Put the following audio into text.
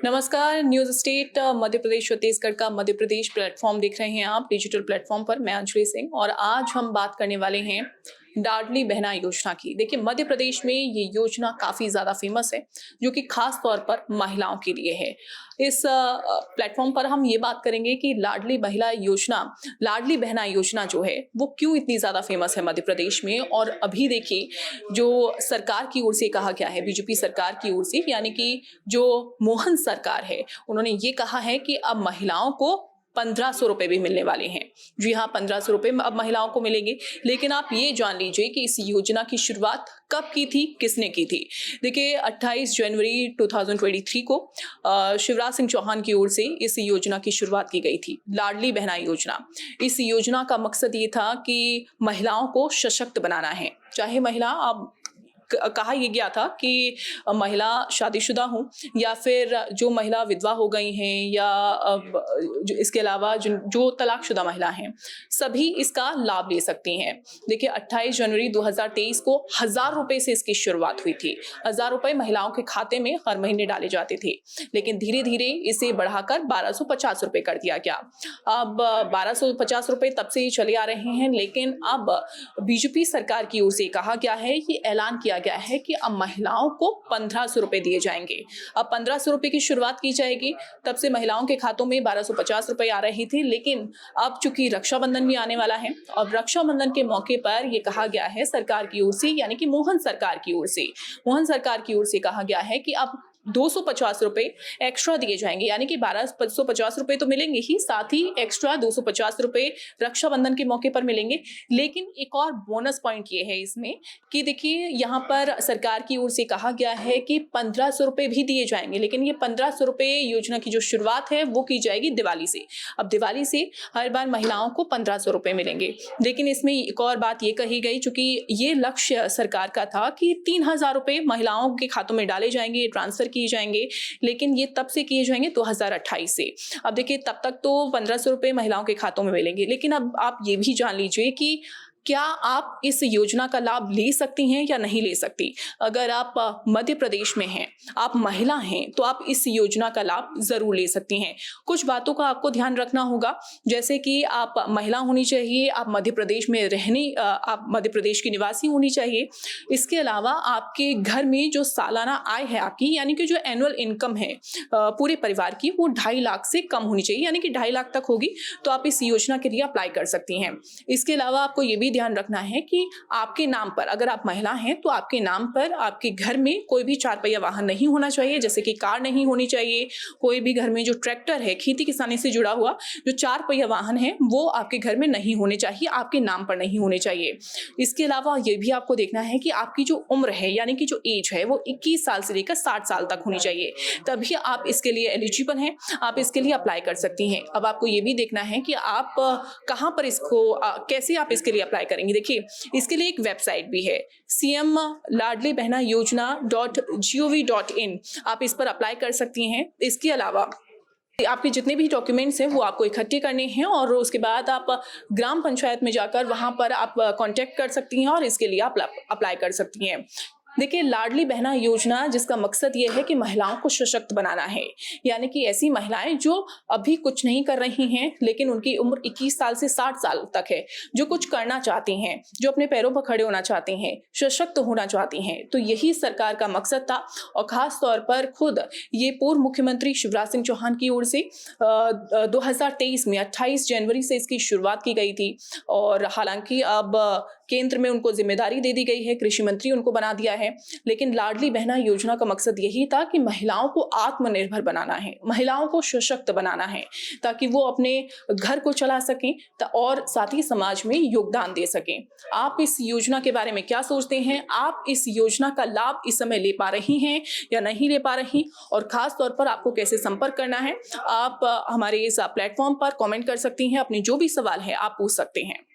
नमस्कार। News state Madhya Pradesh Chhattisgarh का Madhya Pradesh platform देख रहे हैं आप डिजिटल प्लेटफॉर्म पर। मैं अंजलि सिंह और आज हम बात करने वाले हैं लाडली बहना योजना की। देखिए, मध्य प्रदेश में ये योजना काफी ज्यादा फेमस है, जो कि खास तौर पर महिलाओं के लिए है। इस प्लेटफॉर्म पर हम ये बात करेंगे कि लाडली बहना योजना जो है वो क्यों इतनी ज्यादा फेमस है मध्य प्रदेश में। और अभी देखिए, जो सरकार की ओर से कहा गया है, बीजेपी सरकार की ओर से, यानी कि जो मोहन सरकार है, उन्होंने ये कहा है कि अब महिलाओं को 1500 रुपए भी मिलने वाले हैं। जी हाँ, 1500 रुपए अब महिलाओं को मिलेंगे। लेकिन आप ये जान लीजिए कि इस योजना की शुरुआत कब की थी, किसने की थी। देखिए, 28 जनवरी 2023 को शिवराज सिंह चौहान की ओर से इस योजना की शुरुआत की गई थी, लाडली बहना योजना। इस योजना का मकसद ये था कि महिलाओं को सशक्त बनाना है। चाहे महिला, अब कहा यह गया था कि महिला शादीशुदा हो या फिर जो महिला विधवा हो गई हैं, या जो इसके अलावा जो तलाकशुदा महिला हैं, सभी इसका लाभ ले सकती हैं। देखिए, 28 जनवरी 2023 को 1000 रुपए से इसकी शुरुआत हुई थी। 1000 रुपए महिलाओं के खाते में हर महीने डाले जाते थे, लेकिन धीरे धीरे इसे बढ़ाकर 1250 रुपए कर दिया गया। अब 1250 रुपए तब से चले आ रहे हैं, लेकिन अब बीजेपी सरकार की ओर से कहा गया है, कि ऐलान किया गया है कि अब महिलाओं को 1500 रुपए दिए जाएंगे। अब 1500 रुपए की शुरुआत की जाएगी। तब से महिलाओं के खातों में 1250 रुपए आ रही थी, लेकिन अब चूंकि रक्षाबंधन भी आने वाला है, और रक्षाबंधन के मौके पर यह कहा गया है सरकार की ओर से, यानी कि मोहन सरकार की ओर से कहा गया है कि अब 250 रुपए एक्स्ट्रा दिए जाएंगे, यानी कि 1250 रुपए तो मिलेंगे ही, साथ ही एक्स्ट्रा 250 रुपए रक्षाबंधन के मौके पर मिलेंगे। लेकिन एक और बोनस पॉइंट ये है इसमें कि देखिए, यहाँ पर सरकार की ओर से कहा गया है कि 1500 रुपए भी दिए जाएंगे, लेकिन ये 1500 रुपए योजना की जो शुरुआत है वो की जाएगी दिवाली से। अब दिवाली से हर बार महिलाओं को 1500 रुपए मिलेंगे। लेकिन इसमें एक और बात ये कही गई, चूंकि ये लक्ष्य सरकार का था कि 3000 रुपए महिलाओं के खातों में डाले जाएंगे, ट्रांसफर किए जाएंगे, लेकिन ये तब से किए जाएंगे 2028 से। अब देखिए, तब तक तो 1500 रुपए महिलाओं के खातों में मिलेंगे, लेकिन अब आप ये भी जान लीजिए कि क्या आप इस योजना का लाभ ले सकती हैं या नहीं ले सकती। अगर आप मध्य प्रदेश में हैं, आप महिला हैं, तो आप इस योजना का लाभ जरूर ले सकती हैं। कुछ बातों का आपको ध्यान रखना होगा, जैसे कि आप महिला होनी चाहिए, आप मध्य प्रदेश में आप मध्य प्रदेश की निवासी होनी चाहिए। इसके अलावा आपके घर में जो सालाना आय है आपकी, यानी कि जो एनुअल इनकम है पूरे परिवार की, वो 2.5 लाख से कम होनी चाहिए, यानी कि 2.5 लाख तक होगी तो आप इस योजना के लिए अप्लाई कर सकती हैं। इसके अलावा आपको ये भी ध्यान रखना है कि आपके नाम पर, अगर आप महिला हैं तो आपके नाम पर आपके घर में कोई भी 4 पहिया वाहन नहीं होना चाहिए, जैसे कि कार नहीं होनी चाहिए। कोई भी घर में जो ट्रैक्टर है, खेती किसानी से जुड़ा हुआ जो 4 पहिया वाहन है, वो आपके घर में नहीं होने चाहिए, आपके नाम पर नहीं होने चाहिए। इसके अलावा ये भी आपको देखना है कि आपकी जो उम्र है, यानी कि जो एज है, वो 21 साल से लेकर 60 साल तक होनी चाहिए, तभी आप इसके लिए एलिजिबल हैं, आप इसके लिए अप्लाई कर सकती हैं। अब आपको ये भी देखना है कि आप कहां पर कैसे आप इसके लिए अप्लाई करेंगे। देखिए, इसके लिए एक वेबसाइट भी है, CM लाडली बहना योजना.gov.in। आप इस पर अप्लाई कर सकती हैं। इसके अलावा आपके जितने भी डॉक्यूमेंट्स हैं वो आपको इकट्ठे करने हैं, और उसके बाद आप ग्राम पंचायत में जाकर वहां पर आप कांटेक्ट कर सकती हैं और इसके लिए आप अप्लाई कर सकती हैं। देखिए, लाडली बहना योजना, जिसका मकसद ये है कि महिलाओं को सशक्त बनाना है, यानी कि ऐसी महिलाएं जो अभी कुछ नहीं कर रही हैं, लेकिन उनकी उम्र 21 साल से 60 साल तक है, जो कुछ करना चाहती हैं, जो अपने पैरों पर खड़े होना चाहती हैं, सशक्त होना चाहती हैं, तो यही सरकार का मकसद था। और खास तौर पर खुद ये पूर्व मुख्यमंत्री शिवराज सिंह चौहान की ओर से 2023 में 28 जनवरी से इसकी शुरुआत की गई थी। और हालांकि अब केंद्र में उनको जिम्मेदारी दे दी गई है, कृषि मंत्री उनको बना दिया है, लेकिन लाडली बहना योजना का मकसद यही था कि महिलाओं को आत्मनिर्भर बनाना है, महिलाओं को सशक्त बनाना है, ताकि वो अपने घर को चला सकें और साथ ही समाज में योगदान दे सकें। आप इस योजना के बारे में क्या सोचते हैं? आप इस योजना का लाभ इस समय ले पा रही हैं या नहीं ले पा रही? और खास तौर पर आपको कैसे संपर्क करना है, आप हमारे इस प्लेटफॉर्म पर कमेंट कर सकती हैं। अपने जो भी सवाल है आप पूछ सकते हैं।